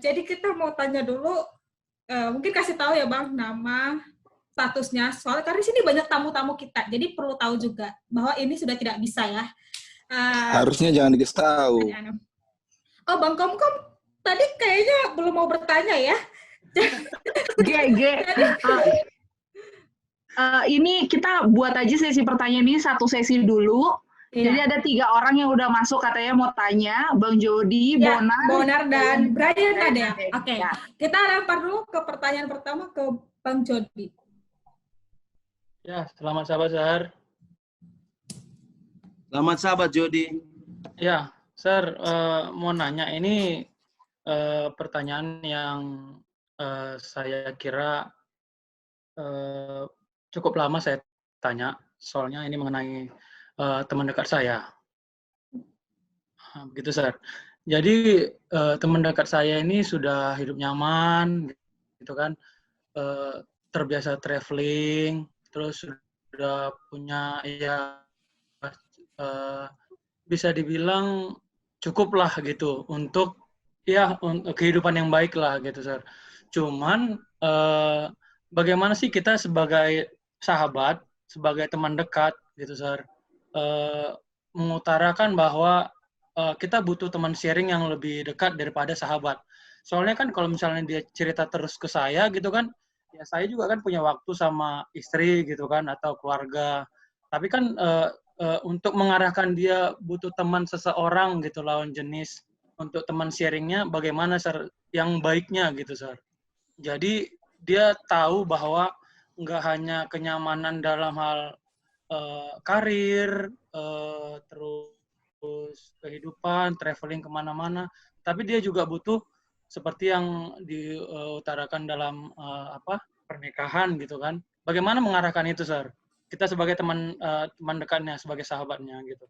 Jadi kita mau tanya dulu, mungkin kasih tahu ya Bang, nama, statusnya. Soalnya karena di sini banyak tamu-tamu kita, jadi perlu tahu juga bahwa ini sudah tidak bisa ya. Harusnya jangan dikasih tahu. Oh Bang Komkom, tadi kayaknya belum mau bertanya ya? Ini kita buat aja sesi pertanyaan ini satu sesi dulu. Iya. Jadi ada 3 orang yang udah masuk katanya mau tanya, Bang Jody, Ya, Bonar, Bonar dan Brian ada ya? Oke. Oke, kita lempar dulu ke pertanyaan pertama ke Bang Jody. Ya, selamat sahabat Sar. Selamat sahabat Jody. Ya, Sar, mau nanya ini pertanyaan yang saya kira cukup lama saya tanya, soalnya ini mengenai teman dekat saya. Begitu, Sar. Jadi teman dekat saya ini sudah hidup nyaman, gitu kan, terbiasa traveling, terus sudah punya ya bisa dibilang cukup lah gitu untuk ya untuk kehidupan yang baik lah gitu, Sar. Cuman bagaimana sih kita sebagai sahabat, sebagai teman dekat gitu, Sar, mengutarakan bahwa kita butuh teman sharing yang lebih dekat daripada sahabat. Soalnya kan kalau misalnya dia cerita terus ke saya gitu kan, ya saya juga kan punya waktu sama istri gitu kan atau keluarga. Tapi kan untuk mengarahkan dia butuh teman seseorang gitu lawan jenis untuk teman sharingnya bagaimana, Sar, yang baiknya gitu, Sar. Jadi dia tahu bahwa nggak hanya kenyamanan dalam hal karir, terus kehidupan, traveling kemana-mana, tapi dia juga butuh seperti yang diutarakan dalam pernikahan gitu kan. Bagaimana mengarahkan itu, Sar? Kita sebagai teman dekatnya, sebagai sahabatnya gitu.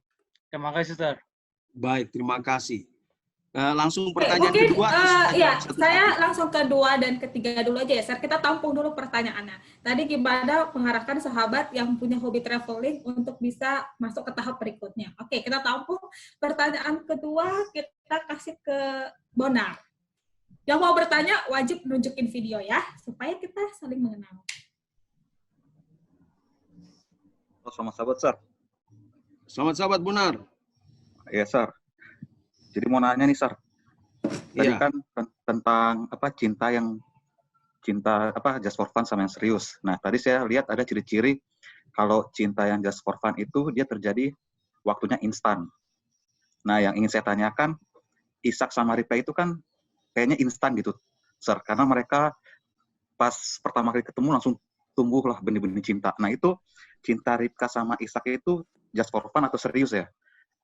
Terima kasih, Sar. Baik, terima kasih. Langsung pertanyaan mungkin, kedua. Ya, saya langsung kedua dan ketiga dulu aja ya, Sar. Kita tampung dulu pertanyaannya. Tadi gimana mengarahkan sahabat yang punya hobi traveling untuk bisa masuk ke tahap berikutnya. Oke, kita tampung. Pertanyaan kedua kita kasih ke Bonar. Yang mau bertanya wajib nunjukin video ya, supaya kita saling mengenal. Selamat sahabat, Sar. Selamat sahabat Bonar. Iya, Sar. Jadi mau nanya nih, Sar. Tadi kan tentang cinta just for fun sama yang serius. Nah, tadi saya lihat ada ciri-ciri kalau cinta yang just for fun itu dia terjadi waktunya instan. Nah, yang ingin saya tanyakan, Ishak sama Ripka itu kan kayaknya instan gitu, Sar. Karena mereka pas pertama kali ketemu langsung tumbuhlah benih-benih cinta. Nah, itu cinta Ripka sama Ishak itu just for fun atau serius ya?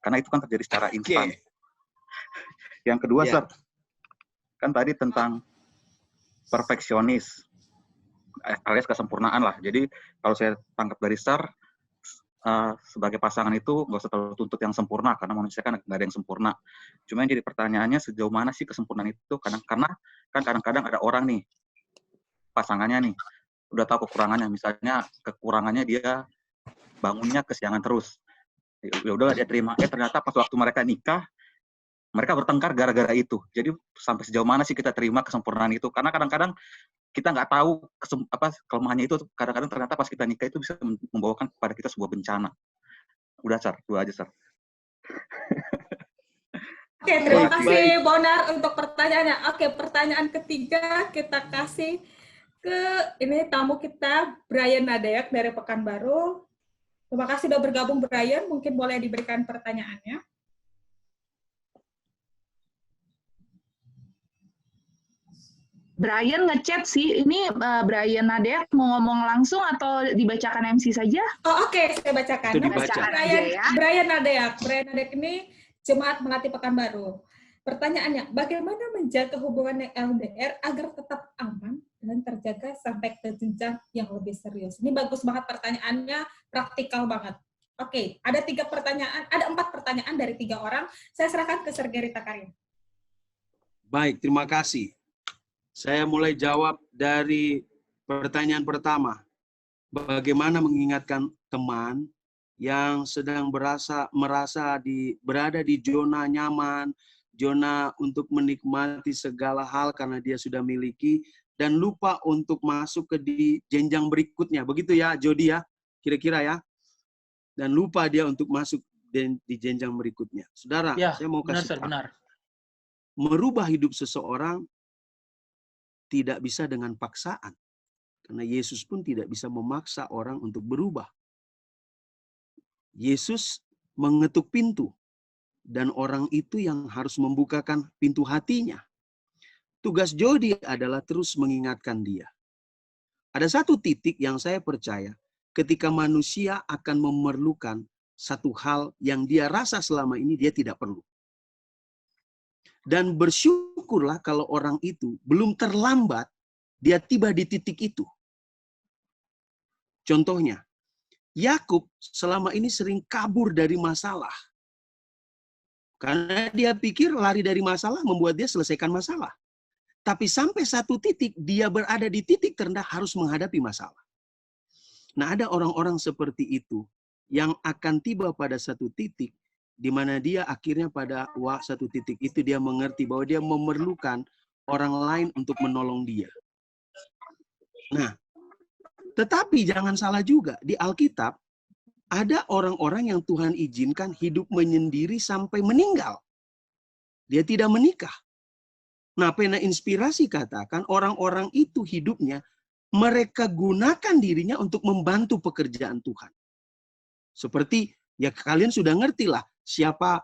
Karena itu kan terjadi secara instan. Yang kedua, Sar, kan tadi tentang perfeksionis, alias kesempurnaan lah. Jadi kalau saya tangkap dari Sar, sebagai pasangan itu nggak usah terlalu tuntut yang sempurna, karena manusia kan nggak ada yang sempurna. Cuma yang jadi pertanyaannya sejauh mana sih kesempurnaan itu? Karena kan kadang-kadang ada orang nih, pasangannya nih, udah tahu kekurangannya. Misalnya kekurangannya dia bangunnya kesiangan terus. Ya udahlah dia terima. Ternyata pas waktu mereka nikah, mereka bertengkar gara-gara itu. Jadi sampai sejauh mana sih kita terima kesempurnaan itu? Karena kadang-kadang kita nggak tahu kelemahannya itu. Kadang-kadang ternyata pas kita nikah itu bisa membawakan kepada kita sebuah bencana. Udah, Sar. Dua aja, Sar. Oke, terima kasih Bonar untuk pertanyaannya. Oke, pertanyaan ketiga kita kasih ke ini tamu kita, Brian Nadeak dari Pekanbaru. Terima kasih sudah bergabung, Brian. Mungkin boleh diberikan pertanyaannya. Brian ngechat sih, ini Brian Nadeak mau ngomong langsung atau dibacakan MC saja? Oh, oke, saya bacakan. Brian Nadeak ini Jemaat Melati Pekanbaru. Pertanyaannya, bagaimana menjaga hubungan LDR agar tetap aman dan terjaga sampai ke jenjang yang lebih serius? Ini bagus banget pertanyaannya, praktikal banget. Oke, ada 4 pertanyaan dari 3 orang. Saya serahkan ke Sergerita Karin. Baik, terima kasih. Saya mulai jawab dari pertanyaan pertama. Bagaimana mengingatkan teman yang sedang berada di zona nyaman, zona untuk menikmati segala hal karena dia sudah miliki, dan lupa untuk masuk ke di jenjang berikutnya. Begitu ya, Jody ya, kira-kira ya. Dan lupa dia untuk masuk di jenjang berikutnya. Saudara, Ya, saya mau benar, kasih Sir, tahu. benar. Merubah hidup seseorang tidak bisa dengan paksaan. Karena Yesus pun tidak bisa memaksa orang untuk berubah. Yesus mengetuk pintu. Dan orang itu yang harus membukakan pintu hatinya. Tugas Jody adalah terus mengingatkan dia. Ada satu titik yang saya percaya ketika manusia akan memerlukan satu hal yang dia rasa selama ini dia tidak perlu. Dan bersyukurlah kalau orang itu belum terlambat, dia tiba di titik itu. Contohnya, Yakub selama ini sering kabur dari masalah. Karena dia pikir lari dari masalah membuat dia selesaikan masalah. Tapi sampai satu titik, dia berada di titik terendah harus menghadapi masalah. Nah, ada orang-orang seperti itu yang akan tiba pada satu titik di mana dia akhirnya pada satu titik itu dia mengerti bahwa dia memerlukan orang lain untuk menolong dia. Nah, tetapi jangan salah juga, di Alkitab ada orang-orang yang Tuhan izinkan hidup menyendiri sampai meninggal. Dia tidak menikah. Nah, pena inspirasi katakan orang-orang itu hidupnya mereka gunakan dirinya untuk membantu pekerjaan Tuhan. Seperti ya kalian sudah ngerti lah siapa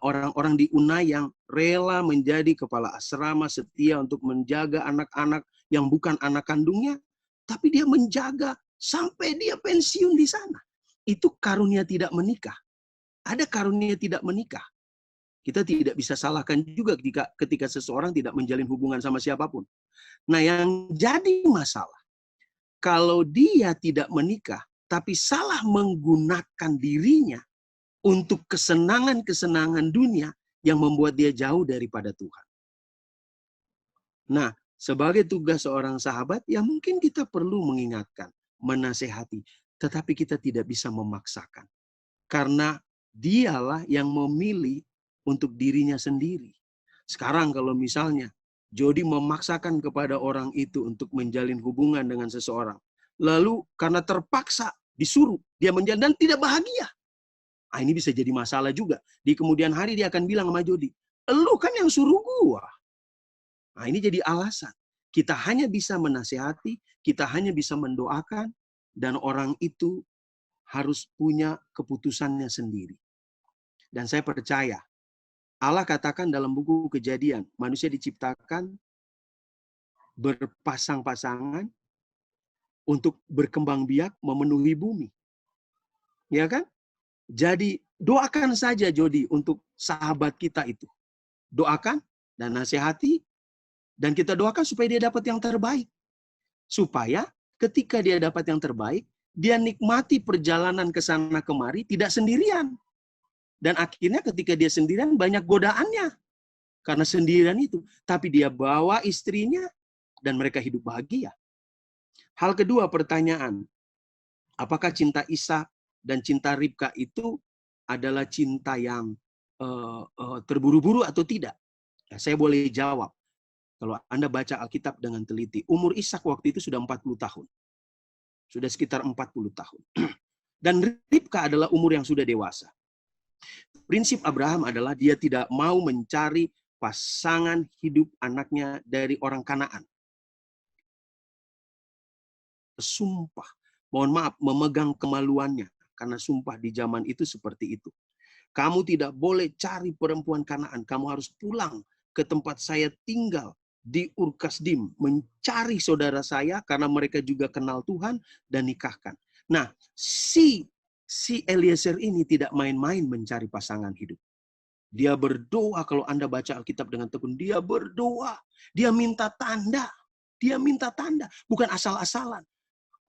orang-orang di Unai yang rela menjadi kepala asrama setia untuk menjaga anak-anak yang bukan anak kandungnya, tapi dia menjaga sampai dia pensiun di sana. Itu karunia tidak menikah. Ada karunia tidak menikah. Kita tidak bisa salahkan juga ketika seseorang tidak menjalin hubungan sama siapapun. Nah, yang jadi masalah, kalau dia tidak menikah, tapi salah menggunakan dirinya untuk kesenangan-kesenangan dunia yang membuat dia jauh daripada Tuhan. Nah, sebagai tugas seorang sahabat, ya mungkin kita perlu mengingatkan, menasehati, tetapi kita tidak bisa memaksakan. Karena dialah yang memilih untuk dirinya sendiri. Sekarang kalau misalnya Jody memaksakan kepada orang itu untuk menjalin hubungan dengan seseorang. Lalu karena terpaksa disuruh, dia menjalin dan tidak bahagia. Ah, ini bisa jadi masalah juga. Di kemudian hari dia akan bilang sama Jody, "Elu kan yang suruh gua." Nah, ini jadi alasan. Kita hanya bisa menasehati, kita hanya bisa mendoakan, dan orang itu harus punya keputusannya sendiri. Dan saya percaya, Allah katakan dalam buku Kejadian, manusia diciptakan berpasang-pasangan untuk berkembang biak memenuhi bumi. Ya kan? Jadi doakan saja Jody untuk sahabat kita itu. Doakan dan nasihati, dan kita doakan supaya dia dapat yang terbaik. Supaya ketika dia dapat yang terbaik, dia nikmati perjalanan ke sana kemari tidak sendirian. Dan akhirnya ketika dia sendirian banyak godaannya. Karena sendirian itu. Tapi dia bawa istrinya dan mereka hidup bahagia. Hal kedua, pertanyaan. Apakah cinta Ishak dan cinta Ribka itu adalah cinta yang terburu-buru atau tidak? Ya, saya boleh jawab. Kalau Anda baca Alkitab dengan teliti, umur Ishak waktu itu sudah 40 tahun. Sudah sekitar 40 tahun. Dan Ribka adalah umur yang sudah dewasa. Prinsip Abraham adalah dia tidak mau mencari pasangan hidup anaknya dari orang Kanaan. Sumpah, mohon maaf, memegang kemaluannya. Karena sumpah di zaman itu seperti itu. Kamu tidak boleh cari perempuan Kanaan. Kamu harus pulang ke tempat saya tinggal di Ur-Kasdim, mencari saudara saya karena mereka juga kenal Tuhan dan nikahkan. Nah, si Eliezer ini tidak main-main mencari pasangan hidup. Dia berdoa, kalau Anda baca Alkitab dengan tekun, dia berdoa, dia minta tanda. Dia minta tanda, bukan asal-asalan.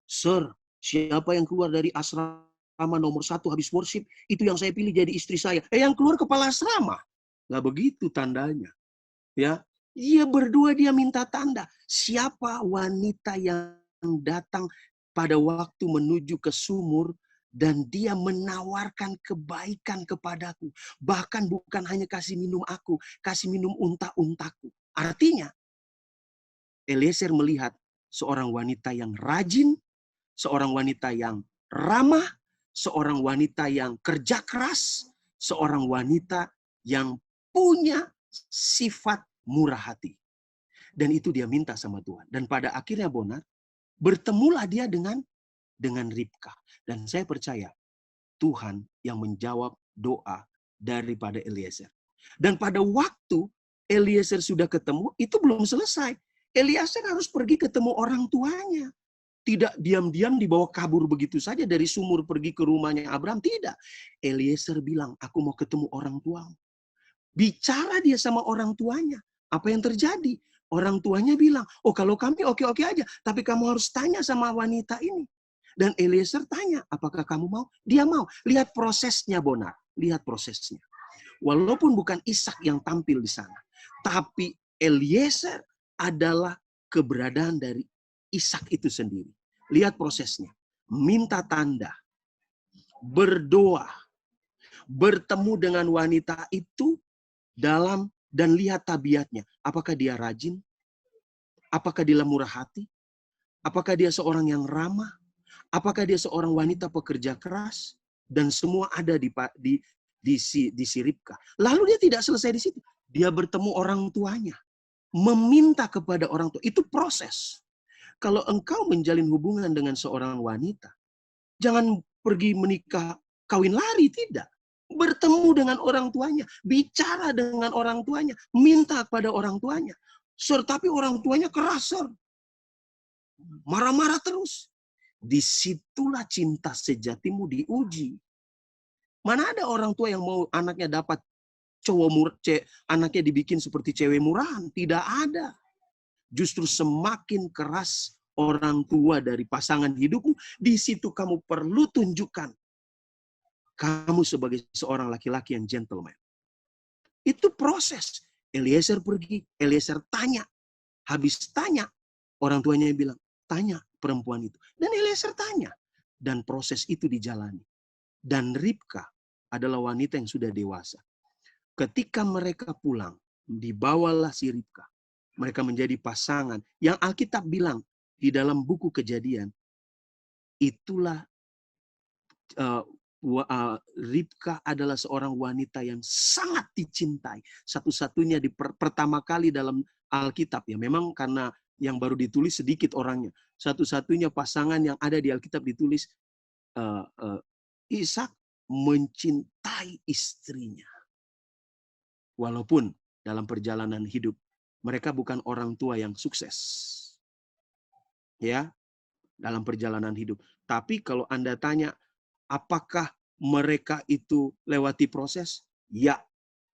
Sir, siapa yang keluar dari asrama nomor 1 habis worship, itu yang saya pilih jadi istri saya. Yang keluar kepala asrama. Nggak begitu tandanya. Ya, dia berdua, dia minta tanda. Siapa wanita yang datang pada waktu menuju ke sumur dan dia menawarkan kebaikan kepadaku. Bahkan bukan hanya kasih minum aku, kasih minum unta-untaku. Artinya, Eliezer melihat seorang wanita yang rajin, seorang wanita yang ramah, seorang wanita yang kerja keras, seorang wanita yang punya sifat murah hati. Dan itu dia minta sama Tuhan. Dan pada akhirnya Bonar, bertemulah dia dengan Ribka. Dan saya percaya Tuhan yang menjawab doa daripada Eliezer. Dan pada waktu Eliezer sudah ketemu, itu belum selesai. Eliezer harus pergi ketemu orang tuanya. Tidak diam-diam dibawa kabur begitu saja dari sumur pergi ke rumahnya Abraham. Tidak. Eliezer bilang, aku mau ketemu orang tuamu. Bicara dia sama orang tuanya. Apa yang terjadi? Orang tuanya bilang, oh kalau kami oke-oke aja. Tapi kamu harus tanya sama wanita ini. Dan Eliezer tanya, apakah kamu mau? Dia mau. Lihat prosesnya, Bonar. Lihat prosesnya. Walaupun bukan Ishak yang tampil di sana. Tapi Eliezer adalah keberadaan dari Ishak itu sendiri. Lihat prosesnya. Minta tanda. Berdoa. Bertemu dengan wanita itu dan lihat tabiatnya. Apakah dia rajin? Apakah dia murah hati? Apakah dia seorang yang ramah? Apakah dia seorang wanita pekerja keras? Dan semua ada di si Ribka. Lalu dia tidak selesai di situ. Dia bertemu orang tuanya. Meminta kepada orang tua. Itu proses. Kalau engkau menjalin hubungan dengan seorang wanita, jangan pergi menikah, kawin lari, tidak. Bertemu dengan orang tuanya. Bicara dengan orang tuanya. Minta kepada orang tuanya. Tapi orang tuanya keras, marah-marah terus. Disitulah cinta sejatimu diuji. Mana ada orang tua yang mau anaknya dapat anaknya dibikin seperti cewek murahan? Tidak ada. Justru semakin keras orang tua dari pasangan hidupmu, di situ kamu perlu tunjukkan kamu sebagai seorang laki-laki yang gentleman. Itu proses. Eliezer pergi, Eliezer tanya. Habis tanya, orang tuanya bilang, tanya perempuan itu. Dan Eliezer tanya. Dan proses itu dijalani. Dan Ribka adalah wanita yang sudah dewasa. Ketika mereka pulang, dibawalah si Ribka. Mereka menjadi pasangan. Yang Alkitab bilang di dalam buku Kejadian, itulah Ribka adalah seorang wanita yang sangat dicintai. Satu-satunya pertama kali dalam Alkitab. Ya, memang karena yang baru ditulis sedikit orangnya. Satu-satunya pasangan yang ada di Alkitab ditulis, Ishak mencintai istrinya. Walaupun dalam perjalanan hidup, mereka bukan orang tua yang sukses. Ya, dalam perjalanan hidup. Tapi kalau Anda tanya, apakah mereka itu lewati proses? Ya,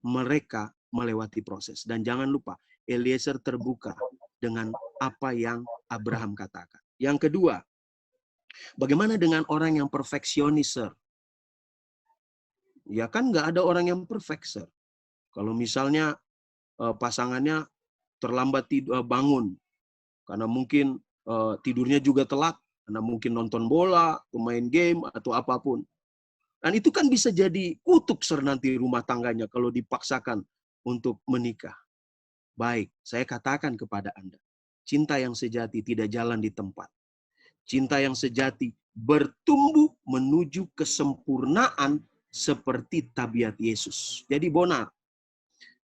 mereka melewati proses. Dan jangan lupa, Eliezer terbuka dengan apa yang Abraham katakan. Yang kedua, bagaimana dengan orang yang perfeksionis, Sir? Ya kan nggak ada orang yang perfect, Sir. Kalau misalnya pasangannya terlambat bangun, karena mungkin tidurnya juga telat, karena mungkin nonton bola, main game, atau apapun. Dan itu kan bisa jadi kutuk, Sir, nanti rumah tangganya kalau dipaksakan untuk menikah. Baik, saya katakan kepada Anda, cinta yang sejati tidak jalan di tempat. Cinta yang sejati bertumbuh menuju kesempurnaan seperti tabiat Yesus. Jadi Bonar,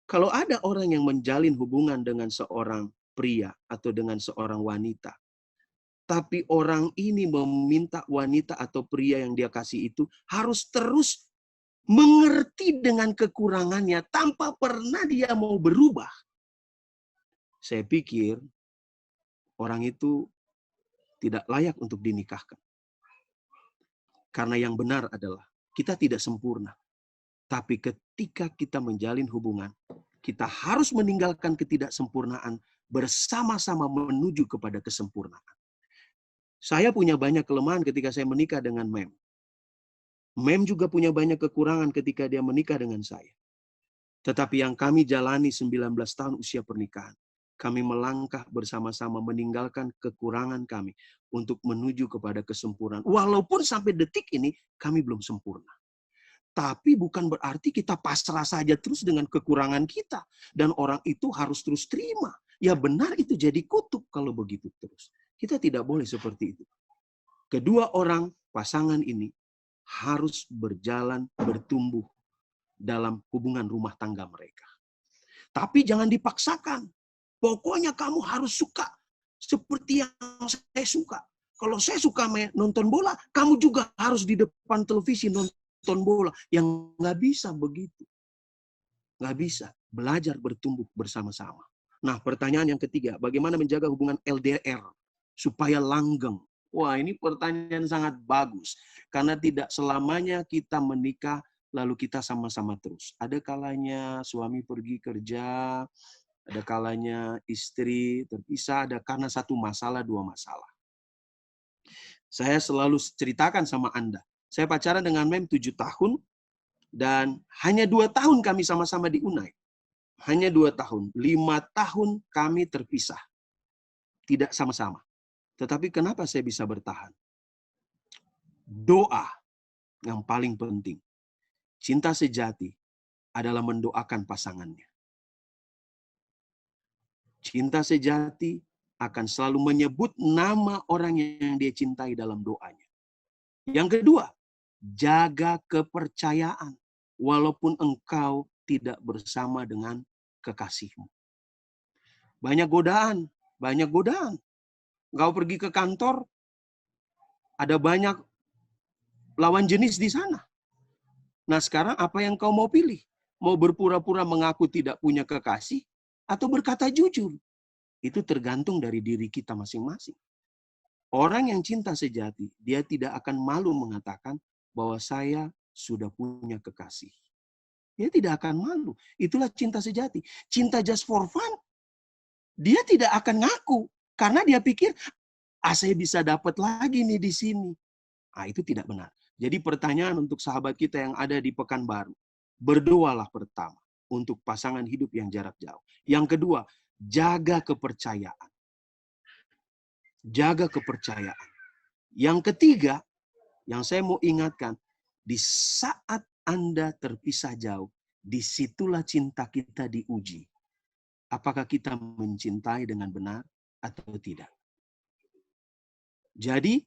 kalau ada orang yang menjalin hubungan dengan seorang pria atau dengan seorang wanita, tapi orang ini meminta wanita atau pria yang dia kasih itu harus terus mengerti dengan kekurangannya tanpa pernah dia mau berubah. Saya pikir orang itu tidak layak untuk dinikahkan. Karena yang benar adalah kita tidak sempurna. Tapi ketika kita menjalin hubungan, kita harus meninggalkan ketidaksempurnaan bersama-sama menuju kepada kesempurnaan. Saya punya banyak kelemahan ketika saya menikah dengan Mem. Mem juga punya banyak kekurangan ketika dia menikah dengan saya. Tetapi yang kami jalani 19 tahun usia pernikahan, kami melangkah bersama-sama meninggalkan kekurangan kami untuk menuju kepada kesempurnaan. Walaupun sampai detik ini kami belum sempurna. Tapi bukan berarti kita pasrah saja terus dengan kekurangan kita. Dan orang itu harus terus terima. Ya benar, itu jadi kutuk kalau begitu terus. Kita tidak boleh seperti itu. Kedua orang pasangan ini harus berjalan, bertumbuh dalam hubungan rumah tangga mereka. Tapi jangan dipaksakan. Pokoknya kamu harus suka seperti yang saya suka. Kalau saya suka nonton bola, kamu juga harus di depan televisi nonton bola. Yang nggak bisa begitu. Nggak bisa. Belajar bertumbuh bersama-sama. Nah, pertanyaan yang ketiga, bagaimana menjaga hubungan LDR supaya langgeng? Wah, ini pertanyaan sangat bagus. Karena tidak selamanya kita menikah lalu kita sama-sama terus. Ada kalanya suami pergi kerja, ada kalanya istri terpisah, ada karena satu masalah, dua masalah. Saya selalu ceritakan sama Anda. Saya pacaran dengan Mem 7 tahun, dan hanya 2 tahun kami sama-sama di Unai. Hanya 2 tahun. 5 tahun kami terpisah. Tidak sama-sama. Tetapi kenapa saya bisa bertahan? Doa yang paling penting. Cinta sejati adalah mendoakan pasangannya. Cinta sejati akan selalu menyebut nama orang yang dia cintai dalam doanya. Yang kedua, jaga kepercayaan walaupun engkau tidak bersama dengan kekasihmu. Banyak godaan, banyak godaan. Engkau pergi ke kantor, ada banyak lawan jenis di sana. Nah, sekarang apa yang kau mau pilih? Mau berpura-pura mengaku tidak punya kekasih atau berkata jujur? Itu tergantung dari diri kita masing-masing. Orang yang cinta sejati, dia tidak akan malu mengatakan bahwa saya sudah punya kekasih. Dia tidak akan malu. Itulah cinta sejati. Cinta just for fun, dia tidak akan ngaku. Karena dia pikir, saya bisa dapat lagi nih di sini. Nah, itu tidak benar. Jadi pertanyaan untuk sahabat kita yang ada di Pekanbaru. Berdoalah pertama untuk pasangan hidup yang jarak jauh. Yang kedua, jaga kepercayaan. Jaga kepercayaan. Yang ketiga, yang saya mau ingatkan, di saat Anda terpisah jauh, disitulah cinta kita diuji. Apakah kita mencintai dengan benar atau tidak? Jadi,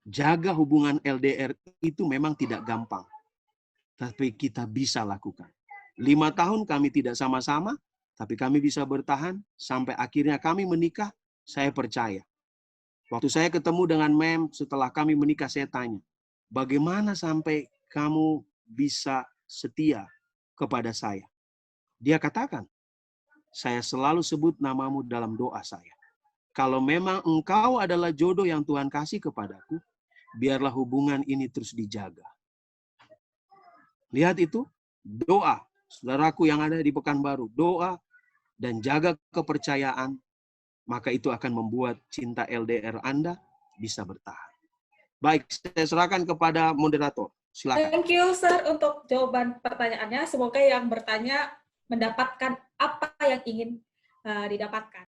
jaga hubungan LDR itu memang tidak gampang. Tapi kita bisa lakukan. 5 tahun kami tidak sama-sama, tapi kami bisa bertahan sampai akhirnya kami menikah. Saya percaya. Waktu saya ketemu dengan Mem setelah kami menikah, saya tanya, bagaimana sampai kamu bisa setia kepada saya? Dia katakan, saya selalu sebut namamu dalam doa saya. Kalau memang engkau adalah jodoh yang Tuhan kasih kepadaku, biarlah hubungan ini terus dijaga. Lihat itu, doa. Saudaraku yang ada di Pekanbaru, doa dan jaga kepercayaan, maka itu akan membuat cinta LDR Anda bisa bertahan. Baik, saya serahkan kepada moderator. Silakan. Thank you, Sir, untuk jawaban pertanyaannya. Semoga yang bertanya mendapatkan apa yang ingin didapatkan.